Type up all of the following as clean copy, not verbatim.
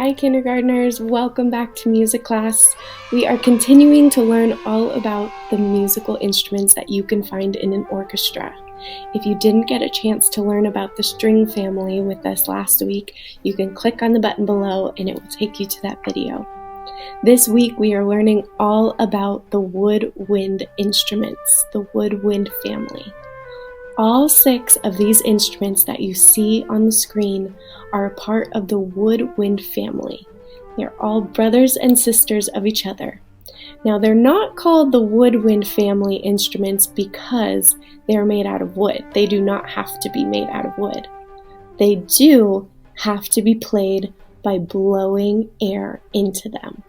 Hi kindergartners, welcome back to music class. We are continuing to learn all about the musical instruments that you can find in an orchestra. If you didn't get a chance to learn about the string family with us last week, you can click on the button below and it will take you to that video. This week we are learning all about the woodwind instruments, the woodwind family. All 6 of these instruments that you see on the screen are a part of the woodwind family. They're all brothers and sisters of each other. Now, they're not called the woodwind family instruments because they're made out of wood. They do not have to be made out of wood. They do have to be played by blowing air into them.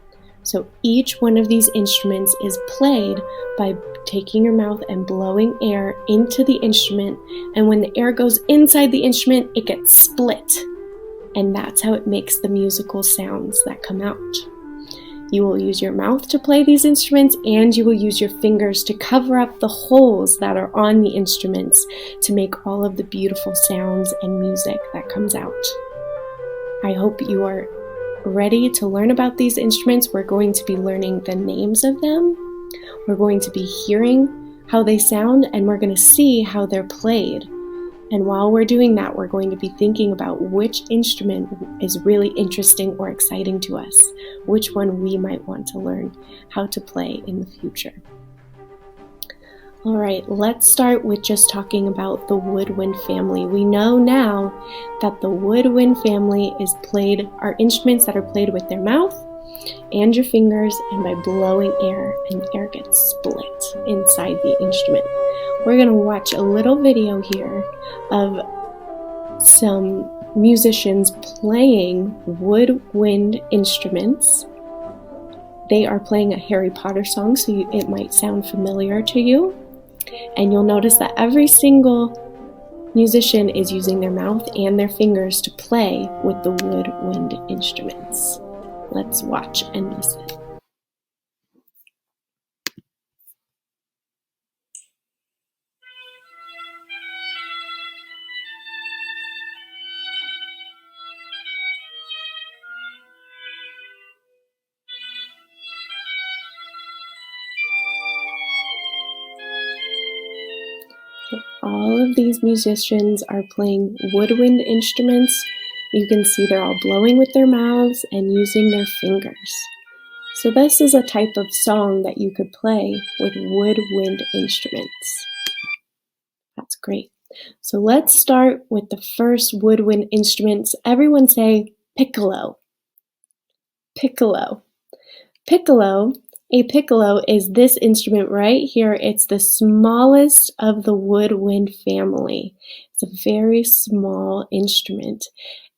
So each one of these instruments is played by taking your mouth and blowing air into the instrument, and when the air goes inside the instrument, it gets split, and that's how it makes the musical sounds that come out. You will use your mouth to play these instruments, and you will use your fingers to cover up the holes that are on the instruments to make all of the beautiful sounds and music that comes out. I hope you are ready to learn about these instruments. We're going to be learning the names of them. We're going to be hearing how they sound, and we're going to see how they're played. And while we're doing that, we're going to be thinking about which instrument is really interesting or exciting to us, which one we might want to learn how to play in the future. All right, let's start with just talking about the woodwind family. We know now that the woodwind family are instruments that are played with their mouth and your fingers and by blowing air, and air gets split inside the instrument. We're going to watch a little video here of some musicians playing woodwind instruments. They are playing a Harry Potter song, so it might sound familiar to you. And you'll notice that every single musician is using their mouth and their fingers to play with the woodwind instruments. Let's watch and listen. All of these musicians are playing woodwind instruments. You can see they're all blowing with their mouths and using their fingers. So this is a type of song that you could play with woodwind instruments. That's great. So let's start with the first woodwind instruments. Everyone say piccolo. Piccolo. Piccolo. A piccolo is this instrument right here. It's the smallest of the woodwind family. It's a very small instrument.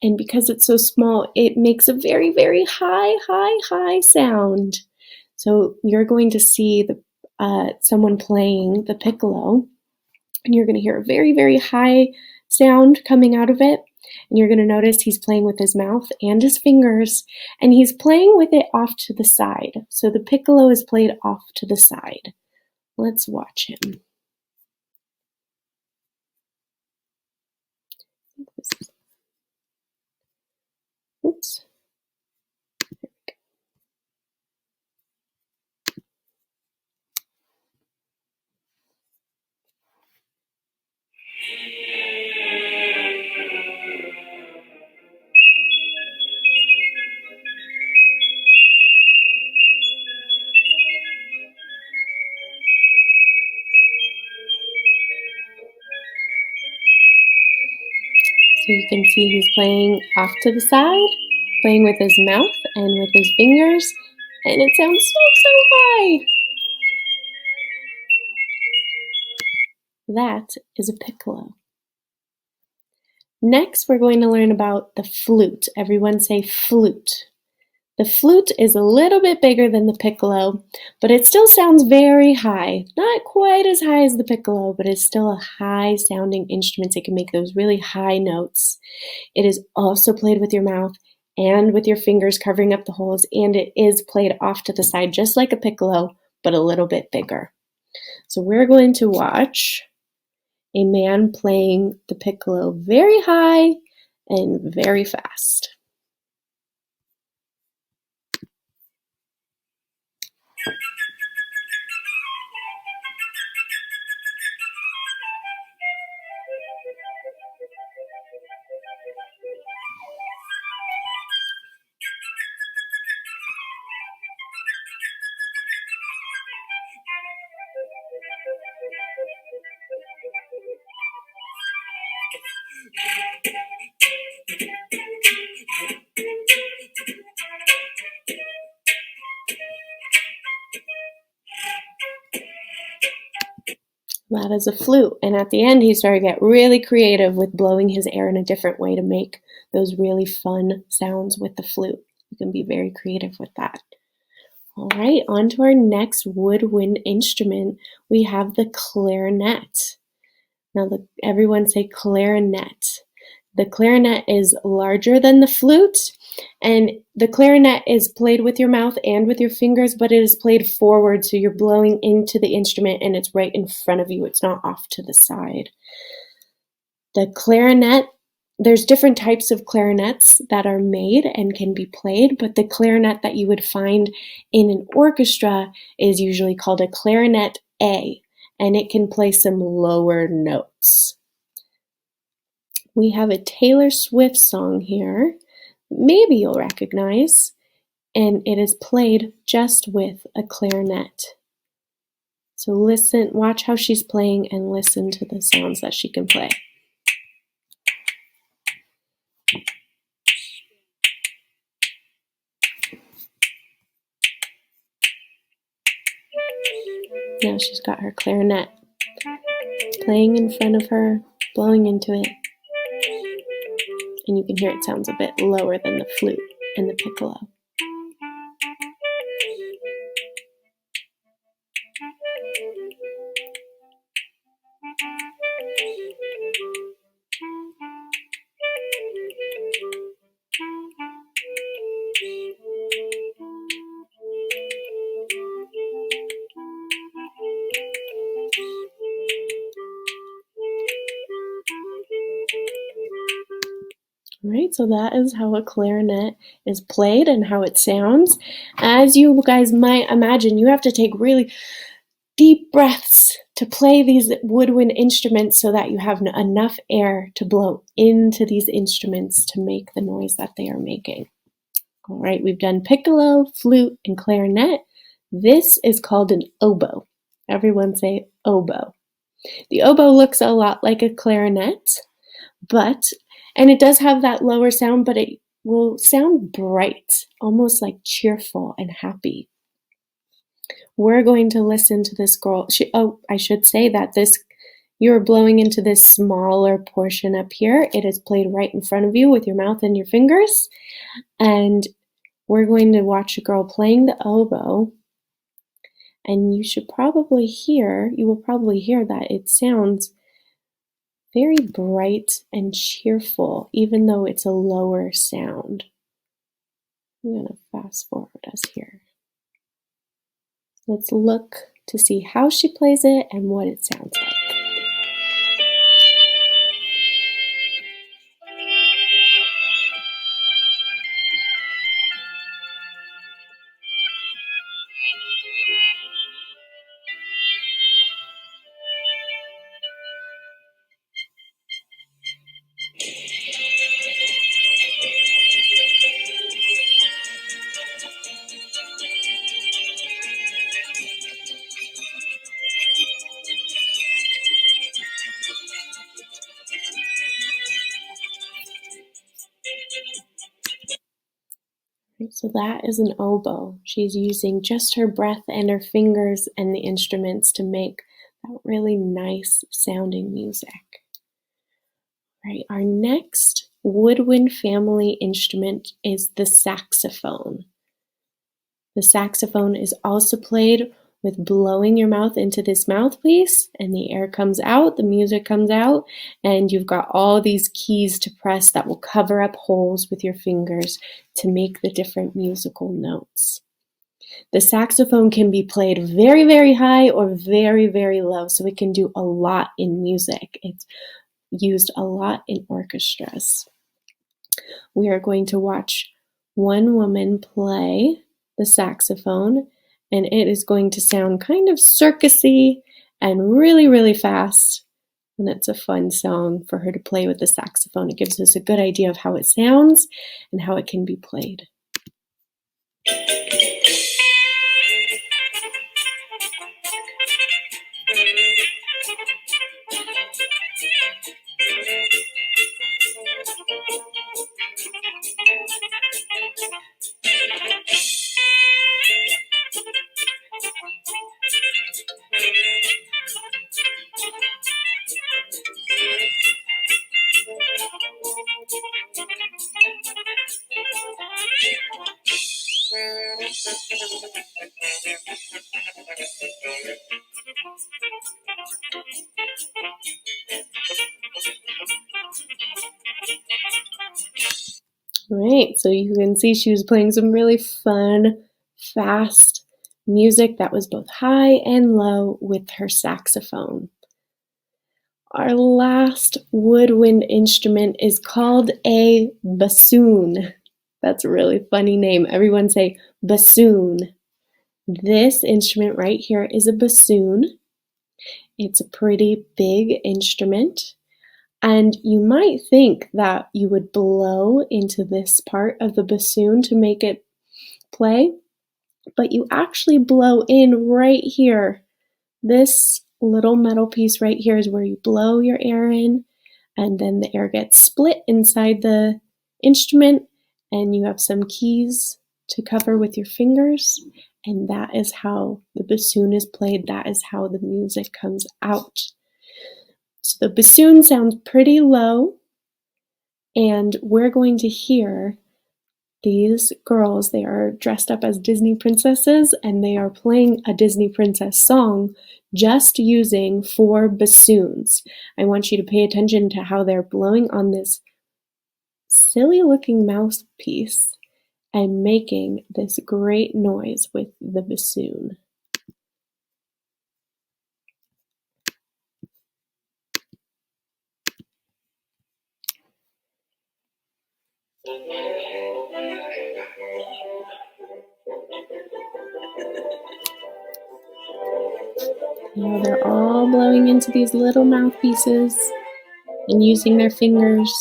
And because it's so small, it makes a very, very high sound. So you're going to see someone playing the piccolo, and you're going to hear a very, very high sound coming out of it. And you're going to notice he's playing with his mouth and his fingers, and he's playing with it off to the side. So the piccolo is played off to the side. Let's watch him. Oops. So you can see he's playing off to the side, playing with his mouth and with his fingers, and it sounds so high. That is a piccolo. Next, we're going to learn about the flute. Everyone say flute. The flute is a little bit bigger than the piccolo, but it still sounds very high. Not quite as high as the piccolo, but it's still a high-sounding instrument. It can make those really high notes. It is also played with your mouth and with your fingers covering up the holes, and it is played off to the side just like a piccolo, but a little bit bigger. So we're going to watch a man playing the piccolo very high and very fast. That is a flute. And at the end, he started to get really creative with blowing his air in a different way to make those really fun sounds with the flute. You can be very creative with that. All right, on to our next woodwind instrument. We have the clarinet. Now, everyone say clarinet. The clarinet is larger than the flute, and the clarinet is played with your mouth and with your fingers, but it is played forward, so you're blowing into the instrument and it's right in front of you. It's not off to the side. The clarinet, there's different types of clarinets that are made and can be played, but the clarinet that you would find in an orchestra is usually called a clarinet A, and it can play some lower notes. We have a Taylor Swift song here, maybe you'll recognize, and it is played just with a clarinet. So listen, watch how she's playing and listen to the sounds that she can play. Now she's got her clarinet playing in front of her, blowing into it. And you can hear it sounds a bit lower than the flute and the piccolo. All right, so that is how a clarinet is played and how it sounds. As you guys might imagine, you have to take really deep breaths to play these woodwind instruments so that you have enough air to blow into these instruments to make the noise that they are making. All right, we've done piccolo, flute, and clarinet. This is called an oboe. Everyone say oboe. The oboe looks a lot like a clarinet, and it does have that lower sound, but it will sound bright, almost like cheerful and happy. We're going to listen to this girl. I should say that you're blowing into this smaller portion up here. It is played right in front of you with your mouth and your fingers. And we're going to watch a girl playing the oboe. And you will probably hear that it sounds very bright and cheerful, even though it's a lower sound. I'm going to fast forward us here. Let's look to see how she plays it and what it sounds like. So that is an oboe. She's using just her breath and her fingers and the instruments to make that really nice sounding music. Right, our next woodwind family instrument is the saxophone. The saxophone is also played with blowing your mouth into this mouthpiece, and the air comes out, the music comes out, and you've got all these keys to press that will cover up holes with your fingers to make the different musical notes. The saxophone can be played very, very high or very, very low, so it can do a lot in music. It's used a lot in orchestras. We are going to watch one woman play the saxophone, and it is going to sound kind of circusy and really, really fast. And it's a fun song for her to play with the saxophone. It gives us a good idea of how it sounds and how it can be played. Right, so you can see she was playing some really fun, fast music that was both high and low with her saxophone. Our last woodwind instrument is called a bassoon. That's a really funny name. Everyone say bassoon. This instrument right here is a bassoon. It's a pretty big instrument. And you might think that you would blow into this part of the bassoon to make it play, but you actually blow in right here. This little metal piece right here is where you blow your air in, and then the air gets split inside the instrument, and you have some keys to cover with your fingers, and that is how the bassoon is played. That is how the music comes out. So the bassoon sounds pretty low, and we're going to hear these girls. They are dressed up as Disney princesses, and they are playing a Disney princess song just using 4 bassoons. I want you to pay attention to how they're blowing on this silly looking mouthpiece and making this great noise with the bassoon. Now they're all blowing into these little mouthpieces and using their fingers.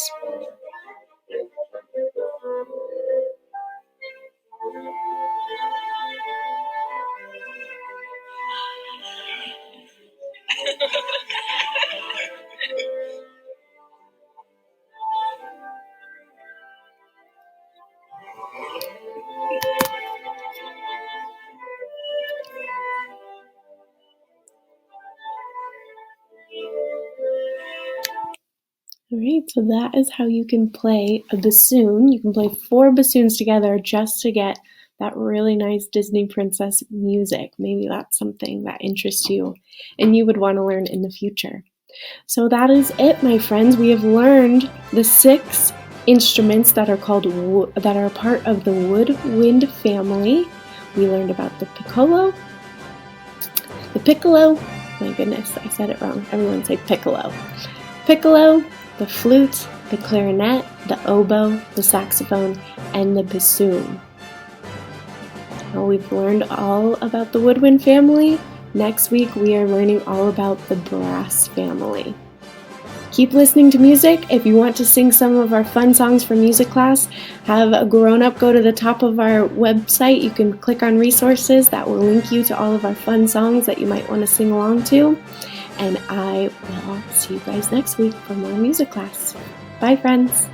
Alright, so that is how you can play a bassoon. You can play 4 bassoons together just to get that really nice Disney princess music. Maybe that's something that interests you and you would want to learn in the future. So that is it, my friends. We have learned the 6 instruments that are part of the woodwind family. We learned about the piccolo, my goodness, I said it wrong. Everyone say piccolo. Piccolo, the flute, the clarinet, the oboe, the saxophone, and the bassoon. Well, we've learned all about the woodwind family. Next week, we are learning all about the brass family. Keep listening to music. If you want to sing some of our fun songs for music class, have a grown-up go to the top of our website. You can click on resources. That will link you to all of our fun songs that you might want to sing along to. And I will see you guys next week for more music class. Bye, friends.